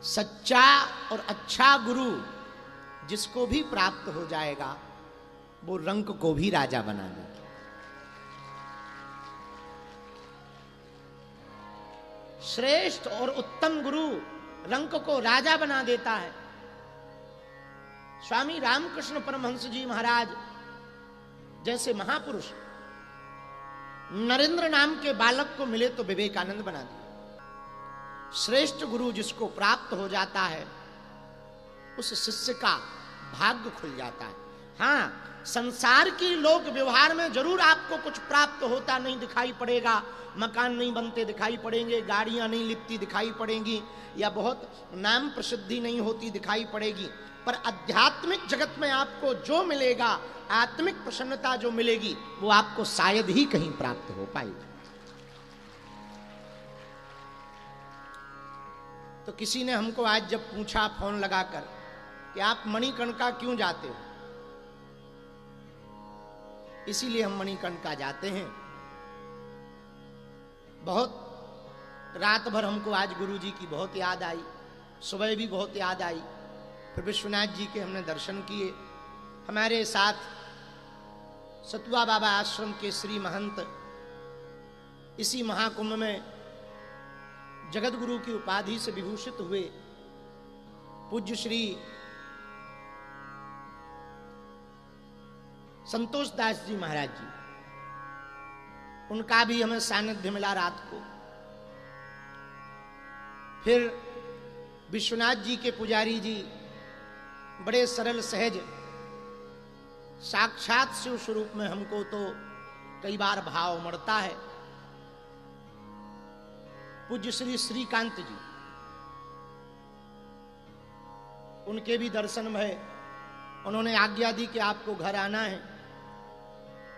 सच्चा और अच्छा गुरु जिसको भी प्राप्त हो जाएगा वो रंक को भी राजा बना देगा। श्रेष्ठ और उत्तम गुरु रंक को राजा बना देता है। स्वामी रामकृष्ण परमहंस जी महाराज जैसे महापुरुष नरेंद्र नाम के बालक को मिले तो विवेकानंद बना दिया। श्रेष्ठ गुरु जिसको प्राप्त हो जाता है उस शिष्य का भाग्य खुल जाता है। हाँ, संसार की लोक व्यवहार में जरूर आपको कुछ प्राप्त होता नहीं दिखाई पड़ेगा, मकान नहीं बनते दिखाई पड़ेंगे, गाड़ियां नहीं लिपती दिखाई पड़ेंगी, या बहुत नाम प्रसिद्धि नहीं होती दिखाई पड़ेगी, पर आध्यात्मिक जगत में आपको जो मिलेगा, आत्मिक प्रसन्नता जो मिलेगी, वो आपको शायद ही कहीं प्राप्त हो पाएगी। तो किसी ने हमको आज जब पूछा फोन लगाकर कि आप मणिकर्णिका क्यों जाते हो, इसीलिए हम मणिकर्णिका जाते हैं। बहुत रात भर हमको आज गुरु जी की बहुत याद आई, सुबह भी बहुत याद आई। फिर विश्वनाथ जी के हमने दर्शन किए। हमारे साथ सतुआ बाबा आश्रम के श्री महंत इसी महाकुंभ में जगत गुरु की उपाधि से विभूषित हुए पूज्य श्री संतोष दास जी महाराज जी, उनका भी हमें सानिध्य मिला रात को। फिर विश्वनाथ जी के पुजारी जी बड़े सरल सहज साक्षात शिव स्वरूप में हमको तो कई बार भाव मरता है। पूज्य श्री श्रीकांत जी, उनके भी दर्शन भय। उन्होंने आज्ञा दी कि आपको घर आना है,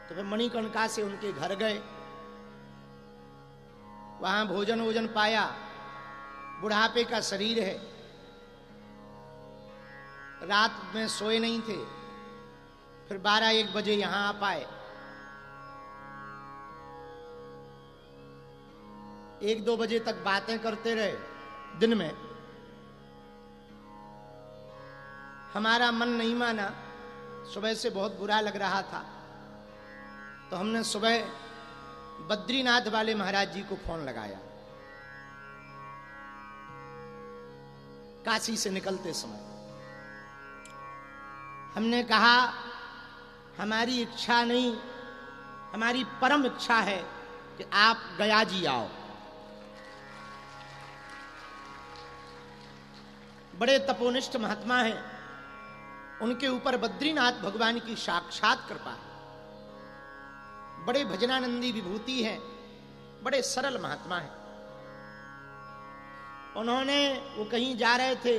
तो फिर मणिकर्णिका से उनके घर गए। वहां भोजन वोजन पाया। बुढ़ापे का शरीर है, रात में सोए नहीं थे। फिर 12-1 बजे यहां आ पाए। 1-2 बजे तक बातें करते रहे दिन में। हमारा मन नहीं माना, सुबह से बहुत बुरा लग रहा था, तो हमने सुबह बद्रीनाथ वाले महाराज जी को फोन लगाया काशी से निकलते समय। हमने कहा हमारी इच्छा नहीं, हमारी परम इच्छा है कि आप गया जी आओ। बड़े तपोनिष्ठ महात्मा हैं, उनके ऊपर बद्रीनाथ भगवान की साक्षात कृपा है। बड़े भजनानंदी विभूति हैं, बड़े सरल महात्मा हैं। उन्होंने, वो कहीं जा रहे थे,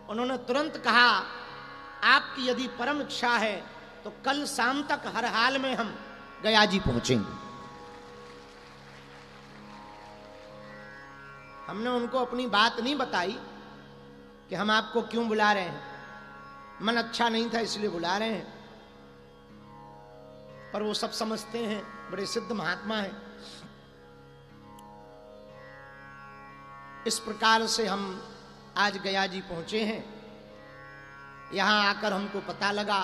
उन्होंने तुरंत कहा आपकी यदि परम इच्छा है तो कल शाम तक हर हाल में हम गया जी पहुंचेंगे। हमने उनको अपनी बात नहीं बताई कि हम आपको क्यों बुला रहे हैं, मन अच्छा नहीं था इसलिए बुला रहे हैं, पर वो सब समझते हैं, बड़े सिद्ध महात्मा हैं। इस प्रकार से हम आज गया जी पहुंचे हैं। यहां आकर हमको पता लगा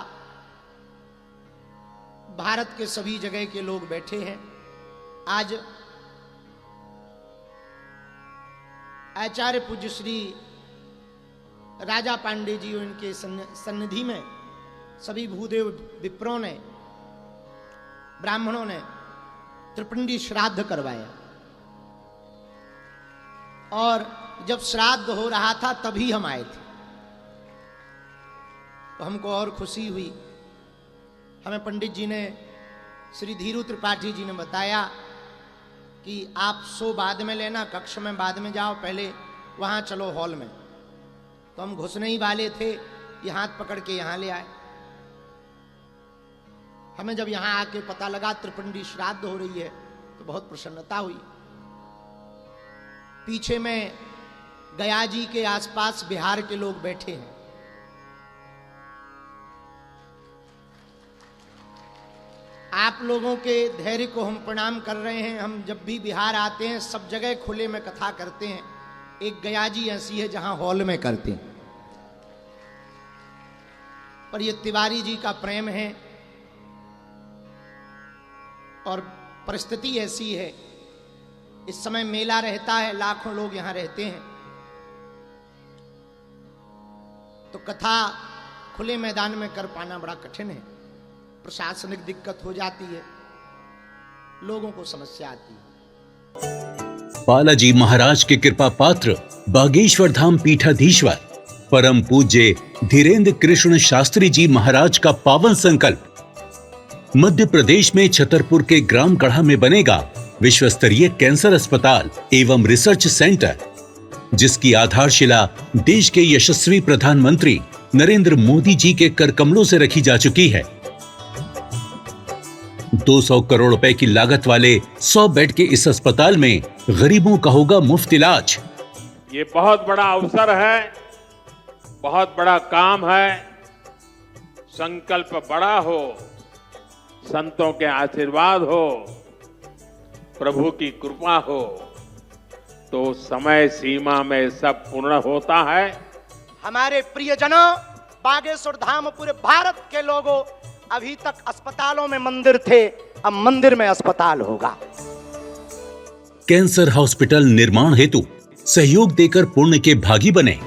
भारत के सभी जगह के लोग बैठे हैं। आज आचार्य पूज्य श्री राजा पांडे जी उनके सन्निधि में सभी भूदेव विप्रों ने, ब्राह्मणों ने त्रिपिंडी श्राद्ध करवाया। और जब श्राद्ध हो रहा था तभी हम आए थे, तो हमको और खुशी हुई। हमें पंडित जी ने, श्री धीरू त्रिपाठी जी ने बताया कि आप सो बाद में लेना, कक्ष में बाद में जाओ, पहले वहां चलो हॉल में। तो हम घुसने ही वाले थे, ये हाथ पकड़ के यहां ले आए। हमें जब यहां आके पता लगा त्रिपिंडी श्राद्ध हो रही है तो बहुत प्रसन्नता हुई। पीछे में गया जी के आसपास बिहार के लोग बैठे हैं। आप लोगों के धैर्य को हम प्रणाम कर रहे हैं। हम जब भी बिहार आते हैं सब जगह खुले में कथा करते हैं, एक गया जी ऐसी है जहां हॉल में करते हैं, पर ये तिवारी जी का प्रेम है और परिस्थिति ऐसी है, इस समय मेला रहता है, लाखों लोग यहां रहते हैं, तो कथा खुले मैदान में कर पाना बड़ा कठिन है, प्रशासनिक दिक्कत हो जाती है, लोगों को समस्या आती है। बालाजी महाराज के कृपा पात्र बागेश्वर धाम पीठाधीश्वर परम पूज्य धीरेन्द्र कृष्ण शास्त्री जी महाराज का पावन संकल्प। मध्य प्रदेश में छतरपुर के ग्राम गढ़ा में बनेगा विश्व स्तरीय कैंसर अस्पताल एवं रिसर्च सेंटर, जिसकी आधारशिला देश के यशस्वी प्रधानमंत्री नरेंद्र मोदी जी के कर कमलों से रखी जा चुकी है। 200 करोड़ रुपए की लागत वाले 100 बेड के इस अस्पताल में गरीबों का होगा मुफ्त इलाज। ये बहुत बड़ा अवसर है, बहुत बड़ा काम है। संकल्प बड़ा हो, संतों के आशीर्वाद हो, प्रभु की कृपा हो, तो समय सीमा में सब पूर्ण होता है। हमारे प्रियजनों, बागेश्वर धाम पूरे भारत के लोगों, अभी तक अस्पतालों में मंदिर थे, अब मंदिर में अस्पताल होगा। कैंसर हॉस्पिटल निर्माण हेतु सहयोग देकर पुण्य के भागी बने